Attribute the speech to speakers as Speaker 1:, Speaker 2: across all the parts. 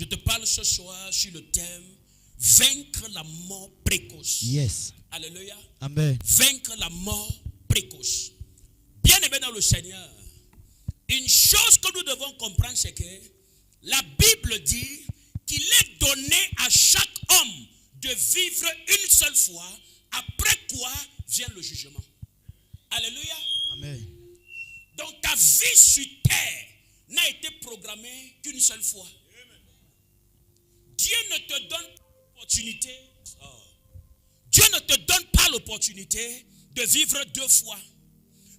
Speaker 1: Je te parle ce soir sur le thème vaincre la mort précoce.
Speaker 2: Yes.
Speaker 1: Alléluia.
Speaker 2: Amen.
Speaker 1: Vaincre la mort précoce. Bien-aimé dans le Seigneur, une chose que nous devons comprendre, c'est que la Bible dit qu'il est donné à chaque homme de vivre une seule fois, après quoi vient le jugement. Alléluia.
Speaker 2: Amen.
Speaker 1: Donc ta vie sur terre n'a été programmée qu'une seule fois. Dieu ne te donne pas l'opportunité. Dieu ne te donne pas l'opportunité de vivre deux fois.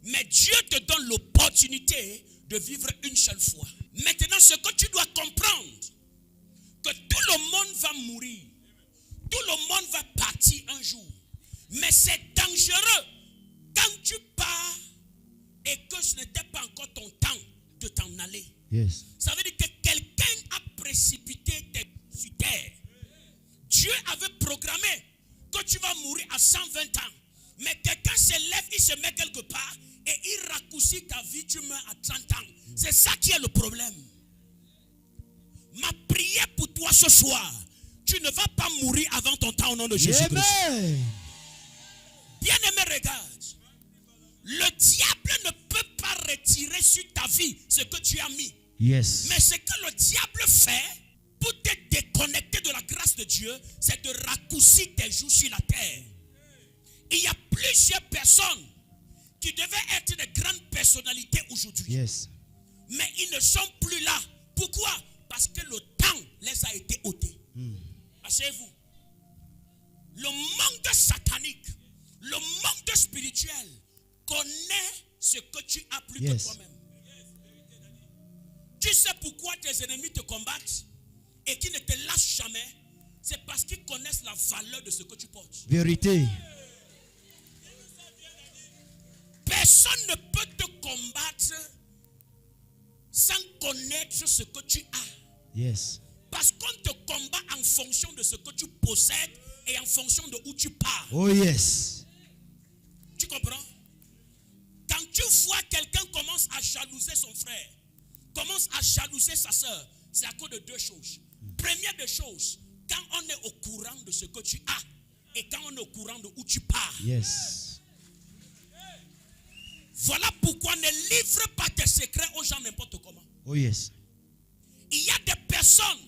Speaker 1: Mais Dieu te donne l'opportunité de vivre une seule fois. Maintenant, ce que tu dois comprendre, que tout le monde va mourir. Tout le monde va partir un jour. Mais c'est dangereux quand tu pars et que ce n'était pas encore ton temps de t'en aller.
Speaker 2: Yes.
Speaker 1: Ça veut dire que quelqu'un a précipité tes sur terre. Dieu avait programmé que tu vas mourir à 120 ans. Mais quelqu'un se lève, il se met quelque part et il raccourcit ta vie, tu meurs à 30 ans. C'est ça qui est le problème. Ma prière pour toi ce soir, tu ne vas pas mourir avant ton temps au nom de Jésus-Christ. Bien-aimé, regarde. Le diable ne peut pas retirer sur ta vie ce que tu as mis.
Speaker 2: Yes.
Speaker 1: Mais ce que le diable fait pour te déconnecter de la grâce de Dieu, c'est de raccourcir tes jours sur la terre. Il y a plusieurs personnes qui devaient être des grandes personnalités aujourd'hui.
Speaker 2: Yes.
Speaker 1: Mais ils ne sont plus là. Pourquoi? Parce que le temps les a été ôté. Asseyez-vous. Le monde satanique, le monde spirituel connaît ce que tu as plus que toi-même. Tu sais pourquoi tes ennemis te combattent et qui ne te lâchent jamais? C'est parce qu'ils connaissent la valeur de ce que tu portes.
Speaker 2: Vérité.
Speaker 1: Personne ne peut te combattre sans connaître ce que tu as.
Speaker 2: Yes.
Speaker 1: Parce qu'on te combat en fonction de ce que tu possèdes et en fonction de où tu pars.
Speaker 2: Oh yes.
Speaker 1: Tu comprends? Quand tu vois quelqu'un commence à jalouser son frère, commence à jalouser sa soeur, c'est à cause de deux choses. Première des choses, quand on est au courant de ce que tu as et quand on est au courant de où tu pars.
Speaker 2: Yes.
Speaker 1: Voilà pourquoi ne livre pas tes secrets aux gens n'importe comment.
Speaker 2: Oh yes.
Speaker 1: Il y a des personnes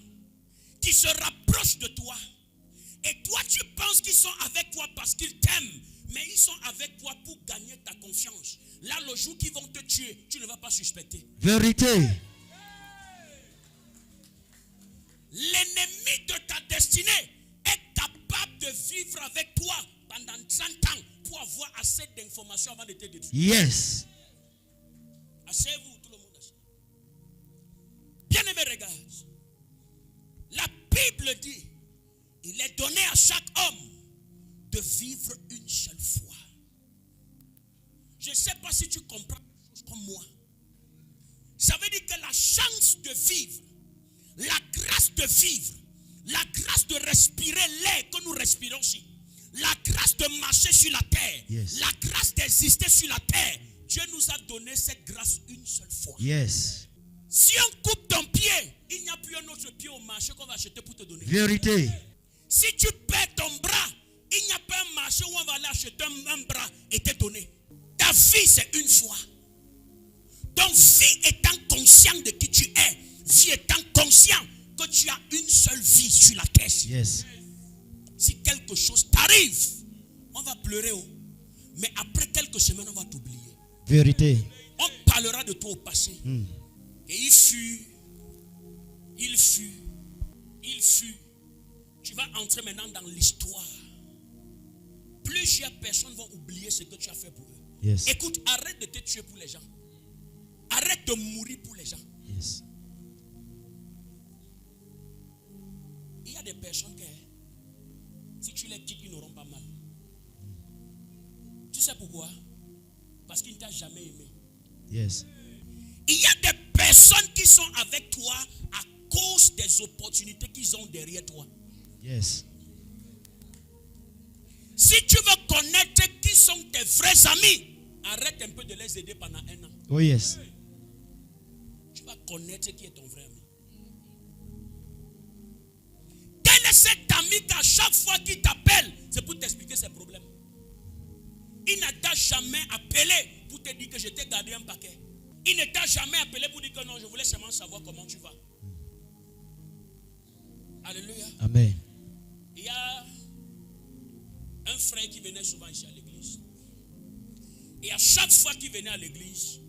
Speaker 1: qui se rapprochent de toi et toi tu penses qu'ils sont avec toi parce qu'ils t'aiment, mais ils sont avec toi pour gagner ta confiance. Là, le jour qu'ils vont te tuer, tu ne vas pas suspecter.
Speaker 2: Vérité.
Speaker 1: L'ennemi de ta destinée est capable de vivre avec toi pendant 30 ans pour avoir assez d'informations avant de te détruire.
Speaker 2: Yes.
Speaker 1: Asseyez-vous, tout le monde. Bien-aimé, regarde. La Bible dit, il est donné à chaque homme de vivre une seule fois. Je ne sais pas si tu comprends quelque chose comme moi. Ça veut dire que la chance de vivre, la grâce de vivre, la grâce de respirer l'air que nous respirons ici, la grâce de marcher sur la terre,
Speaker 2: yes,
Speaker 1: la grâce d'exister sur la terre, Dieu nous a donné cette grâce une seule fois.
Speaker 2: Yes.
Speaker 1: Si on coupe ton pied, il n'y a plus un autre pied au marché qu'on va acheter pour te donner.
Speaker 2: Vérité.
Speaker 1: Si tu perds ton bras, il n'y a pas un marché où on va aller acheter un bras et te donner. Ta vie, c'est une fois. Donc, vie étant conscient de qui tu es, vie étant conscient que tu as une seule vie sur la terre.
Speaker 2: Yes.
Speaker 1: Si quelque chose t'arrive, on va pleurer. Mais après quelques semaines, on va t'oublier.
Speaker 2: Vérité.
Speaker 1: On parlera de toi au passé. Et il fut. Tu vas entrer maintenant dans l'histoire. Plusieurs personnes vont oublier ce que tu as fait pour eux.
Speaker 2: Yes.
Speaker 1: Écoute, arrête de te tuer pour les gens. Arrête de mourir pour les gens.
Speaker 2: Yes.
Speaker 1: Il y a des personnes que, si tu les quittes, ils n'auront pas mal. Tu sais pourquoi? Parce qu'ils ne t'ont jamais aimé.
Speaker 2: Yes.
Speaker 1: Il y a des personnes qui sont avec toi à cause des opportunités qu'ils ont derrière toi.
Speaker 2: Yes.
Speaker 1: Si tu veux connaître qui sont tes vrais amis, arrête un peu de les aider pendant un an.
Speaker 2: Oh yes.
Speaker 1: Tu vas connaître qui est ton vrai ami. ami qu'à chaque fois qu'il t'appelle, c'est pour t'expliquer ses problèmes. Il ne t'a jamais appelé pour te dire que je t'ai gardé un paquet. Il ne t'a jamais appelé pour dire que non, je voulais seulement savoir comment tu vas. Alléluia.
Speaker 2: Amen.
Speaker 1: Il y a un frère qui venait souvent ici à l'église. Et à chaque fois qu'il venait à l'église,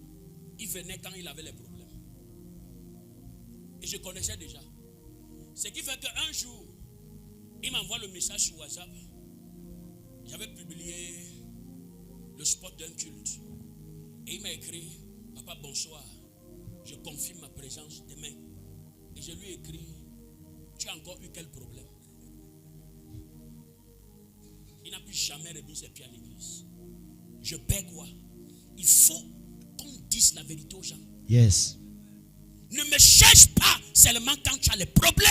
Speaker 1: il venait quand il avait les problèmes. Et je connaissais déjà. Ce qui fait qu'un jour, il m'envoie le message sur WhatsApp. J'avais publié le spot d'un culte. Et il m'a écrit: Papa, bonsoir. Je confirme ma présence demain. Et je lui ai écrit: tu as encore eu quel problème? Il n'a plus jamais remis ses pieds à l'église. Je paie quoi? Il faut qu'on dise la vérité aux gens.
Speaker 2: Yes.
Speaker 1: Ne me cherche pas seulement quand tu as les problèmes.